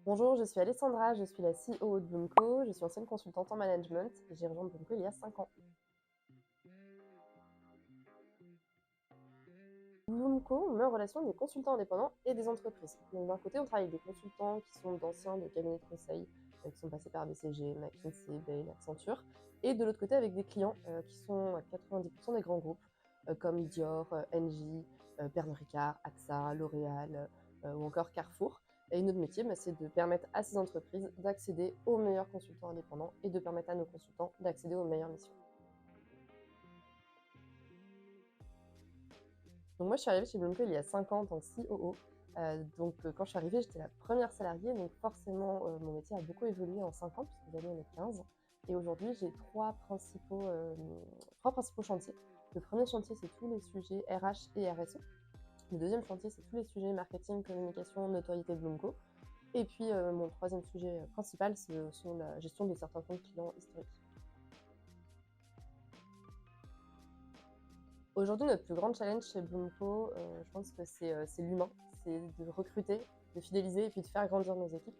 Bonjour, je suis Alessandra, je suis la CEO de Bloomco, je suis ancienne consultante en management et j'ai rejoint Bloomco il y a 5 ans. Bloomco met en relation des consultants indépendants et des entreprises. Donc d'un côté, on travaille avec des consultants qui sont d'anciens de cabinets de conseil, qui sont passés par BCG, McKinsey, Bain, Accenture, et de l'autre côté avec des clients qui sont à 90% des grands groupes comme Dior, Engie, Pernod Ricard, AXA, L'Oréal ou encore Carrefour. Et notre métier, c'est de permettre à ces entreprises d'accéder aux meilleurs consultants indépendants et de permettre à nos consultants d'accéder aux meilleures missions. Donc moi, je suis arrivée chez Bloomco il y a 5 ans en tant que COO. Quand je suis arrivée, j'étais la première salariée, donc forcément, mon métier a beaucoup évolué en 5 ans, puisque j'avais on est 15. Et aujourd'hui, j'ai trois principaux chantiers. Le premier chantier, c'est tous les sujets RH et RSE. Le deuxième chantier, c'est tous les sujets marketing, communication, notoriété de Bloomco. Et puis, mon troisième sujet principal, ce sont la gestion de certains comptes clients historiques. Aujourd'hui, notre plus grand challenge chez Bloomco, je pense que c'est l'humain. C'est de recruter, de fidéliser et puis de faire grandir nos équipes.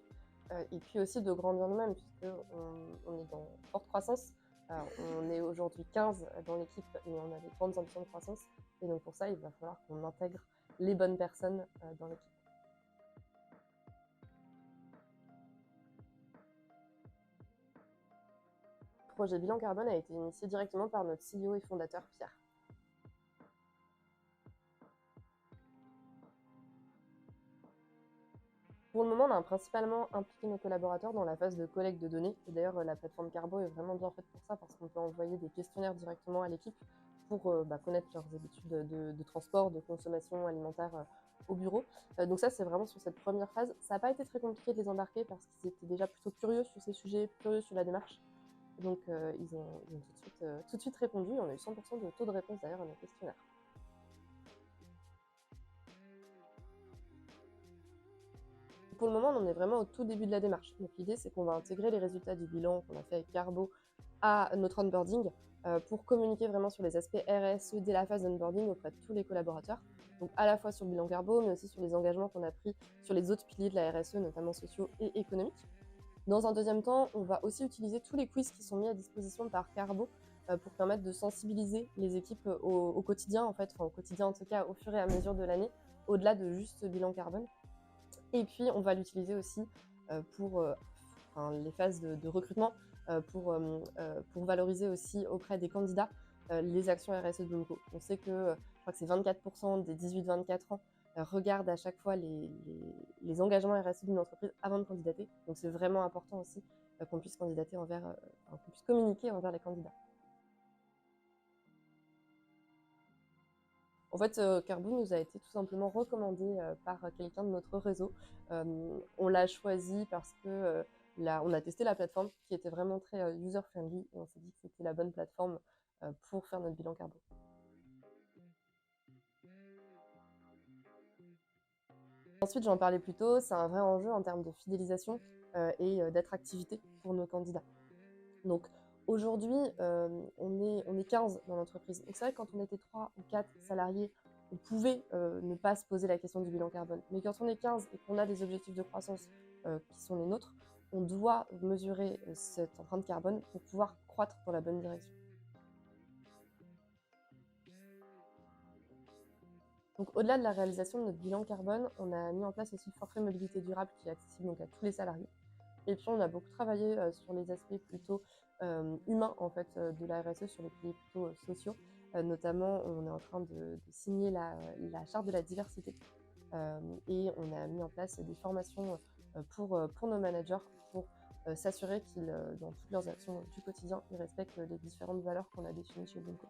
Et puis aussi de grandir nous-mêmes, puisqu'on est dans forte croissance. On est aujourd'hui 15 dans l'équipe, mais on a des grandes ambitions de croissance. Et donc pour ça, il va falloir qu'on intègre les bonnes personnes dans l'équipe. Le projet bilan carbone a été initié directement par notre CEO et fondateur Pierre. Pour le moment, on a principalement impliqué nos collaborateurs dans la phase de collecte de données. Et d'ailleurs, la plateforme Carbo est vraiment bien faite pour ça, parce qu'on peut envoyer des questionnaires directement à l'équipe pour connaître leurs habitudes de transport, de consommation alimentaire au bureau. Donc ça, c'est vraiment sur cette première phase. Ça n'a pas été très compliqué de les embarquer parce qu'ils étaient déjà plutôt curieux sur ces sujets, curieux sur la démarche. Donc ils ont tout de suite répondu. On a eu 100% de taux de réponse d'ailleurs à nos questionnaires. Pour le moment, on en est vraiment au tout début de la démarche. Donc l'idée, c'est qu'on va intégrer les résultats du bilan qu'on a fait avec Carbo à notre onboarding pour communiquer vraiment sur les aspects RSE dès la phase d'onboarding auprès de tous les collaborateurs. Donc à la fois sur le bilan Carbo, mais aussi sur les engagements qu'on a pris sur les autres piliers de la RSE, notamment sociaux et économiques. Dans un deuxième temps, on va aussi utiliser tous les quiz qui sont mis à disposition par Carbo pour permettre de sensibiliser les équipes au quotidien, en fait, enfin au quotidien en tout cas, au fur et à mesure de l'année, au-delà de juste bilan carbone. Et puis, on va l'utiliser aussi pour les phases de recrutement, pour valoriser aussi auprès des candidats les actions RSE de Bloomco. On sait que, je crois que c'est 24% des 18-24 ans regardent à chaque fois les engagements RSE d'une entreprise avant de candidater. Donc, c'est vraiment important aussi qu'on puisse candidater qu'on puisse communiquer envers les candidats. En fait, Carbo nous a été tout simplement recommandé par quelqu'un de notre réseau. On l'a choisi parce que on a testé la plateforme qui était vraiment très user-friendly et on s'est dit que c'était la bonne plateforme pour faire notre bilan Carbo. Ensuite, j'en parlais plus tôt, c'est un vrai enjeu en termes de fidélisation et d'attractivité pour nos candidats. Donc aujourd'hui, on est 15 dans l'entreprise. Donc c'est vrai que quand on était 3 ou 4 salariés, on pouvait ne pas se poser la question du bilan carbone. Mais quand on est 15 et qu'on a des objectifs de croissance qui sont les nôtres, on doit mesurer cette empreinte carbone pour pouvoir croître dans la bonne direction. Donc au-delà de la réalisation de notre bilan carbone, on a mis en place aussi le forfait mobilité durable qui est accessible donc à tous les salariés. Et puis on a beaucoup travaillé sur les aspects plutôt humains en fait, de la RSE, sur les piliers plutôt sociaux. Notamment, on est en train de signer la charte de la diversité et on a mis en place des formations pour nos managers pour s'assurer qu'ils, dans toutes leurs actions du quotidien, ils respectent les différentes valeurs qu'on a définies chez Bloomco.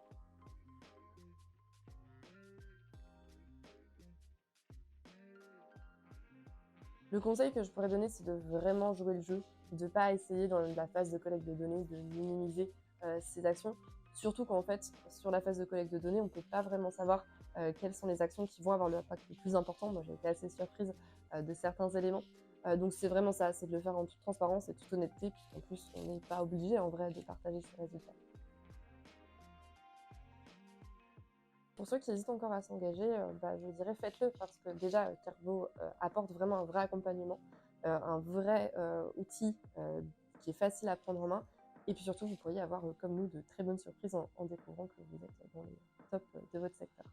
Le conseil que je pourrais donner, c'est de vraiment jouer le jeu, de ne pas essayer dans la phase de collecte de données de minimiser ces actions. Surtout qu'en fait, sur la phase de collecte de données, on ne peut pas vraiment savoir quelles sont les actions qui vont avoir l'impact le plus important. Moi, j'ai été assez surprise de certains éléments. Donc c'est vraiment ça, c'est de le faire en toute transparence et toute honnêteté, puisqu'en plus, on n'est pas obligé en vrai de partager ces résultats. Pour ceux qui hésitent encore à s'engager, je dirais faites-le parce que déjà, Carbo apporte vraiment un vrai accompagnement. un vrai outil qui est facile à prendre en main. Et puis surtout, vous pourriez avoir, comme nous, de très bonnes surprises en découvrant que vous êtes dans les tops de votre secteur.